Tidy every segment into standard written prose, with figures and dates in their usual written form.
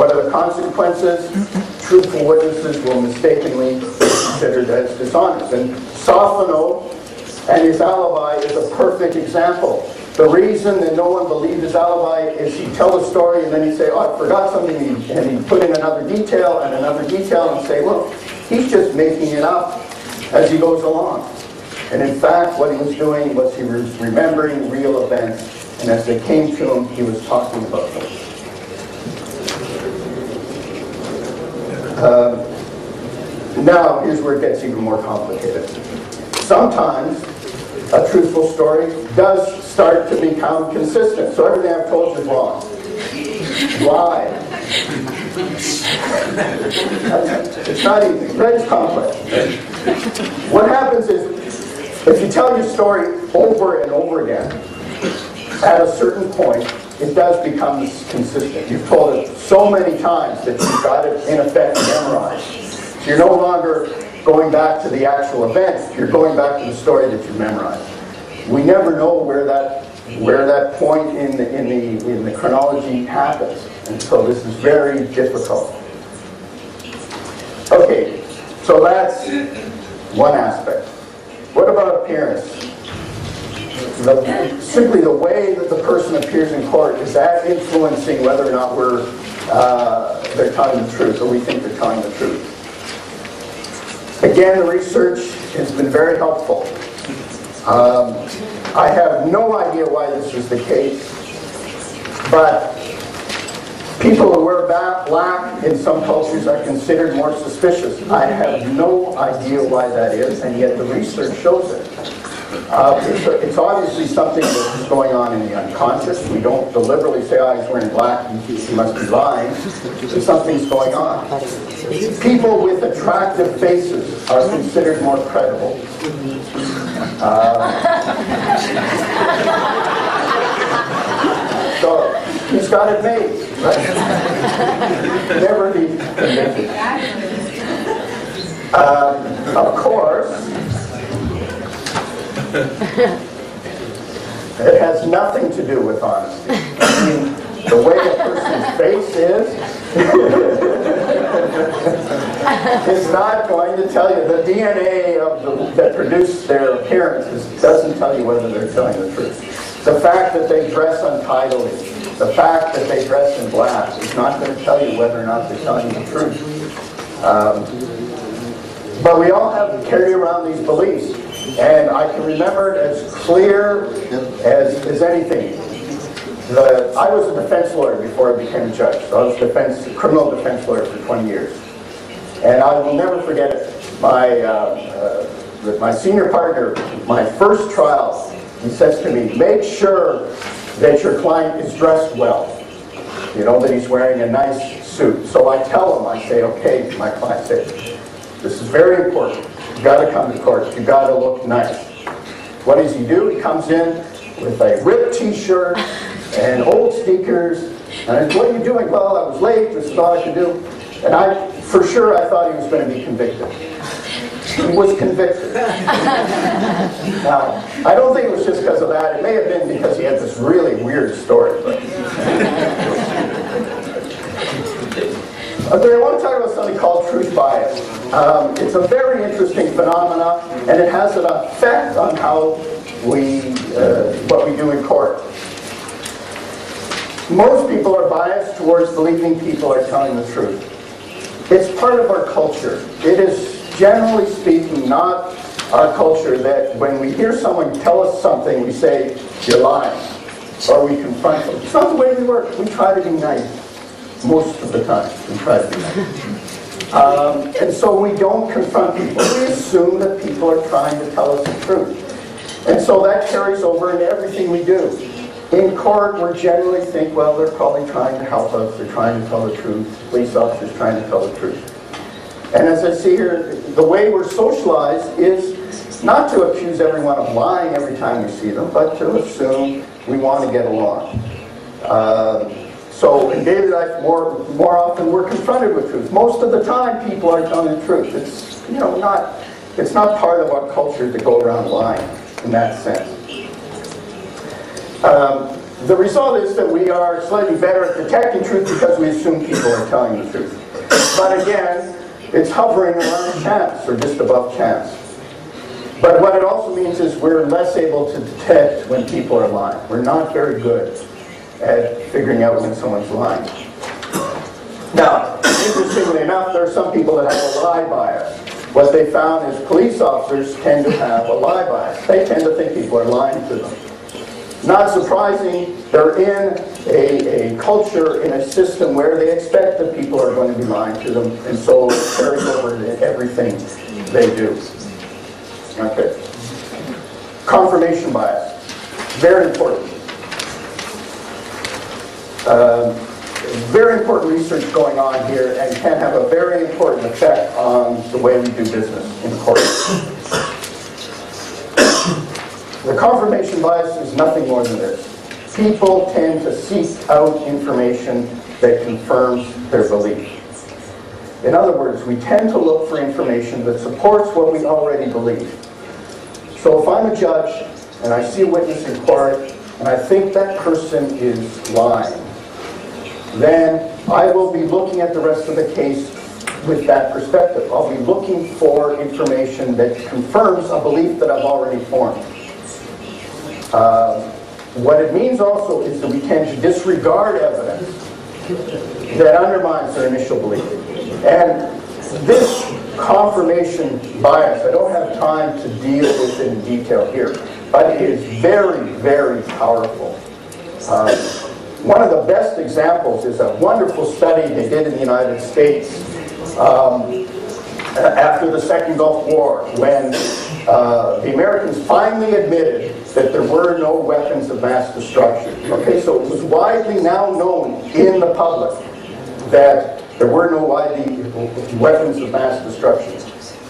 What are the consequences? Truthful witnesses will mistakenly be considered as dishonest. And Sophono and his alibi is a perfect example. The reason that no one believed his alibi is he'd tell a story and then he'd say, oh, I forgot something, and he'd put in another detail and say, well, he's just making it up as he goes along. And in fact, what he was doing was he was remembering real events, and as they came to him, he was talking about them. Now, here's where it gets even more complicated. Sometimes a truthful story does start to become consistent. So everything I've told you is wrong. Why? It's not easy. It's complex. What happens is, if you tell your story over and over again, at a certain point, it does become consistent. You've told it so many times that you've got it, in effect, memorized. So you're no longer going back to the actual event. You're going back to the story that you memorized. We never know where that point in the chronology happens, and so this is very difficult. Okay, so that's one aspect. What about appearance? Simply the way that the person appears in court, is that influencing whether or not they're telling the truth, or we think they're telling the truth? Again, the research has been very helpful. I have no idea why this is the case, but people who wear black in some cultures are considered more suspicious. I have no idea why that is, and yet the research shows it. It's obviously something that's going on in the unconscious. We don't deliberately say, oh, he's wearing black, he must be lying. Something's going on. People with attractive faces are considered more credible. So, he's got it made. Right? Never be convicted. Of course, it has nothing to do with honesty. I mean, the way a person's face is not going to tell you. The DNA that produced their appearance doesn't tell you whether they're telling the truth. The fact that they dress untidily, the fact that they dress in black is not going to tell you whether or not they're telling you the truth. But we all have to carry around these beliefs. And I can remember it as clear as anything. I was a defense lawyer before I became a judge. So I was a criminal defense lawyer for 20 years. And I will never forget it. My senior partner, my first trial, he says to me, make sure that your client is dressed well. You know, that he's wearing a nice suit. So I tell him, I say, okay, my client says, this is very important. You've got to come to court. You've got to look nice. What does he do? He comes in with a ripped t-shirt and old sneakers. And I said, what are you doing? Well, I was late. This is all I could do. And for sure, I thought he was going to be convicted. He was convicted. Now, I don't think it was just because of that. It may have been because he had this really weird story. But okay, I want to talk about something called truth bias. It's a very interesting phenomenon, and it has an effect on how what we do in court. Most people are biased towards believing people are telling the truth. It's part of our culture. It is, generally speaking, not our culture that when we hear someone tell us something, we say, you're lying, or we confront them. It's not the way we work. We try to be nice. Most of the time, we try to be nice. And so we don't confront people. We assume that people are trying to tell us the truth. And so that carries over into everything we do. In court, we generally think, well, they're probably trying to help us. They're trying to tell the truth. Police officers trying to tell the truth. And as I see here, the way we're socialized is not to accuse everyone of lying every time we see them, but to assume we want to get along. So in daily life, more often we're confronted with truth. Most of the time, people are telling the truth. It's it's not part of our culture to go around lying in that sense. The result is that we are slightly better at detecting truth because we assume people are telling the truth. But again, it's hovering around chance, or just above chance. But what it also means is we're less able to detect when people are lying. We're not very good at figuring out when someone's lying. Now, interestingly enough, there are some people that have a lie bias. What they found is police officers tend to have a lie bias. They tend to think people are lying to them. Not surprising, they're in a culture, in a system where they expect that people are going to be lying to them, and so it carries over to everything they do. Okay. Confirmation bias. Very important. Very important research going on here and can have a very important effect on the way we do business in court. The confirmation bias is nothing more than this. People tend to seek out information that confirms their belief. In other words, we tend to look for information that supports what we already believe. So if I'm a judge and I see a witness in court and I think that person is lying, then I will be looking at the rest of the case with that perspective. I'll be looking for information that confirms a belief that I've already formed. What it means also is that we tend to disregard evidence that undermines our initial belief. And this confirmation bias, I don't have time to deal with it in detail here, but it is very, very powerful. One of the best examples is a wonderful study they did in the United States after the Second Gulf War, when the Americans finally admitted that there were no weapons of mass destruction. Okay, so it was widely now known in the public that there were no weapons of mass destruction.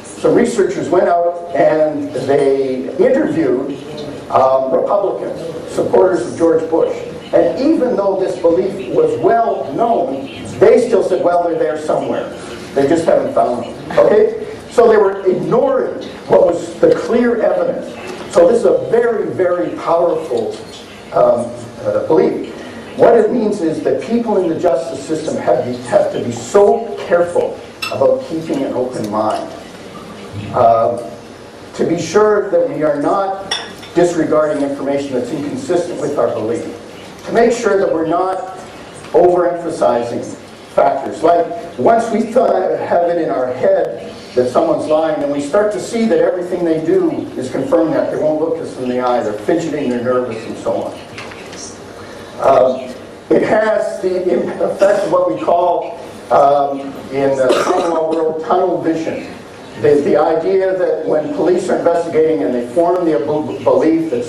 So researchers went out and they interviewed Republicans, supporters of George Bush. And even though this belief was well known, they still said, well, they're there somewhere. They just haven't found them. Okay? So they were ignoring what was the clear evidence. So this is a very, very powerful belief. What it means is that people in the justice system have to be so careful about keeping an open mind. To be sure that we are not disregarding information that's inconsistent with our belief. To make sure that we're not overemphasizing factors. Like, once we have it in our head that someone's lying, and we start to see that everything they do is confirming that. They won't look us in the eye, they're fidgeting, they're nervous, and so on. It has the effect of what we call, in the common law world, tunnel vision. The idea that when police are investigating and they form the belief that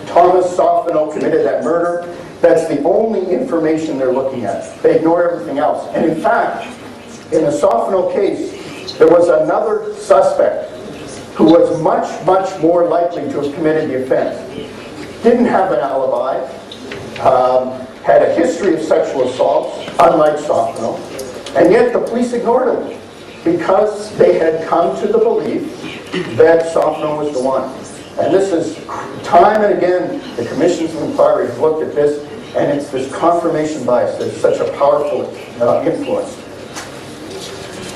Thomas Sofino committed that murder, that's the only information they're looking at. They ignore everything else. And in fact, in the Sofino case, there was another suspect who was much, much more likely to have committed the offense. Didn't have an alibi, had a history of sexual assaults, unlike Sofino, and yet the police ignored him because they had come to the belief that Sofino was the one. And this is, time and again, the commissions of inquiry have looked at this, and it's this confirmation bias that is such a powerful influence.